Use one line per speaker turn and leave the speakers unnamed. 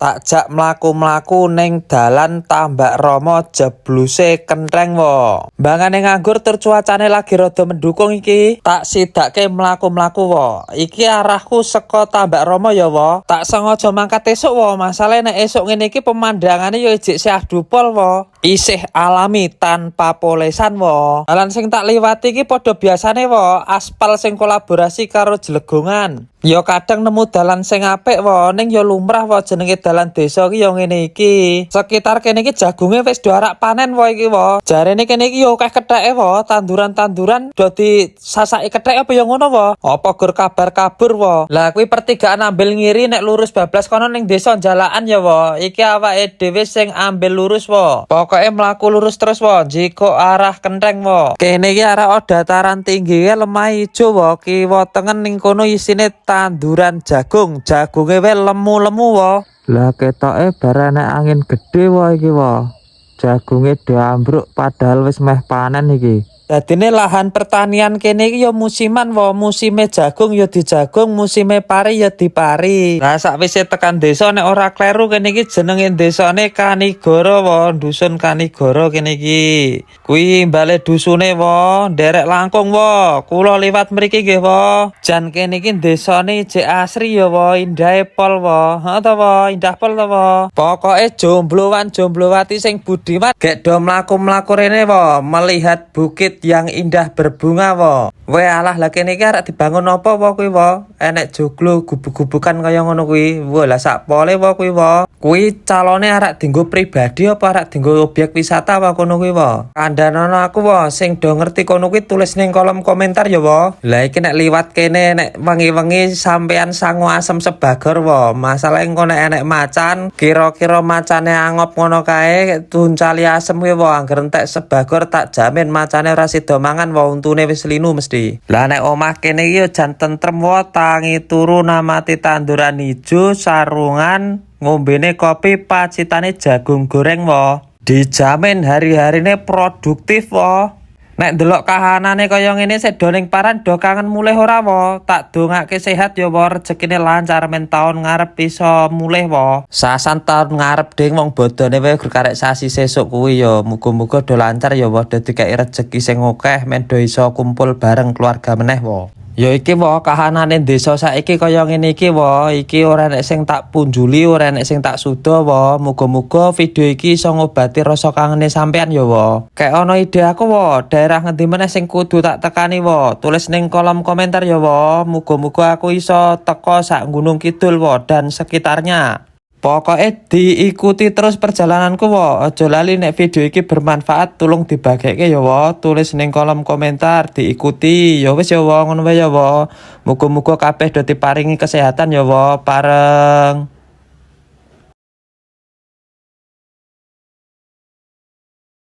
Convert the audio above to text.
Takjak mlaku-mlaku ning dalan Tambak Rama jebluse kentheng wo. Mbangane nganggur tur cuacane lagi rada mendukung iki. Tak sidake mlaku-mlaku wo. Iki arahku saka Tambak Rama ya wo. Tak sengaja mangkat esuk wo. Masalahe nek esuk ngene iki pemandangane ya ijik siah dupol wo. Isih alami tanpa polesan wo. Dalan sing tak liwati iki padha biasane wo. Aspal sing kolaborasi karo Jlegongan. Ya kadang nemu dalan sing apik wo, ning ya lumrah wo jenenge dalan desa iki ya ngene iki. Sekitar kene iki jagunge wis do arak panen wo iki wo. Jarene kene iki ya akeh ketheke wo, tanduran-tanduran do disasaki kethek apa ya ngono wo. Apa gur kabar kabur wo. Lah kuwi pertigaan ambil ngiri nek lurus bablas kono ning desa Jalaan ya wo. Iki awake dhewe sing ambil lurus wo. Pokoke mlaku lurus terus wo, jiko arah kentheng wo. Kene iki arah dataran tinggi lemah ijo wo, kiwa tengen ning kono isine tanduran jagunge wae lemu-lemu wo. Lah ketoke barane angin gede wo iki wo. Jagunge diambruk padahal wis meh panen iki. Dadine lahan pertanian kene iki ya musiman wo, musime jagung ya dijagung, musime pari ya dipari. Lah sakwise tekan desa nek ora kleru kene iki jenenge desane Kanigoro wo, dusun Kanigoro kene iki. Kuwi bale dusune wo, nderek langkung wo. Kula liwat mriki nggih wo. Jan kene iki desane jek asri ya wo, indah pol wo. Heeh to wo, indah pol to wo. Pokoke jomblowati sing budiman gek do mlaku-mlaku rene wo, melihat bukit yang indah berbunga wo. Weh alah lah kene iki arek dibangun apa wo kuwi wo? Enek joglo gubuk-gubukan kaya ngono kuwi. Wah lah sak pole wo kuwi wo. Kuwi calone arek dienggo pribadi apa arek dienggo objek wisata wa kono kuwi wo. Kandhanono aku wo sing do ngerti kono kuwi tulis ning kolom komentar ya wo. Lah iki nek liwat kene nek wengi-wengi sampean sangu asem sebagor wo. Masalah engko nek enek macan, kira-kira macane angop ngono kae tuncali asem kuwi wo. Angger entek sebagor tak jamin macane ora sida mangan wo, untune wis linu mesti. Lah nek omah kene iki jan tentrem wo, tangi turu namati tanduran ijo, sarungan, ngombene kopi, pacitane jagung goreng wo. Dijamin hari-harine produktif wo. Nek ndelok kahanane kaya ngene sedo ning paran do kangen mulih ora wo. Tak dongake sehat ya wo, rezekine lancar men taun ngarep iso mulih wo. Sasan taun ngarep ding wong bodone wae gur karek sasi sesuk kuwi ya. Muga-muga do lancar ya wo, dadi kei rezeki sing akeh men do iso kumpul bareng keluarga meneh wo. Ya iki wo kahanane desa saiki kaya ngene iki wo. Iki ora nek sing tak punjuli, ora nek sing tak sudo wo. Muga-muga video iki iso ngobati rasa kangene sampean ya wo. Kayak ono ide aku wo, daerah ngendi meneh sing kudu tak tekani wo. Tulis ning kolom komentar ya wo. Muga-muga aku iso teko sak Gunung Kidul wo dan sekitarnya. Pokoknya diikuti terus perjalananku wo. Aja lali nek video iki bermanfaat tolong dibageke ya wo. Tulis ning kolom komentar diikuti. Ya wis ya wo, ngono wae ya wo. Muga-muga kabeh do diparingi kesehatan ya wo. Pareng.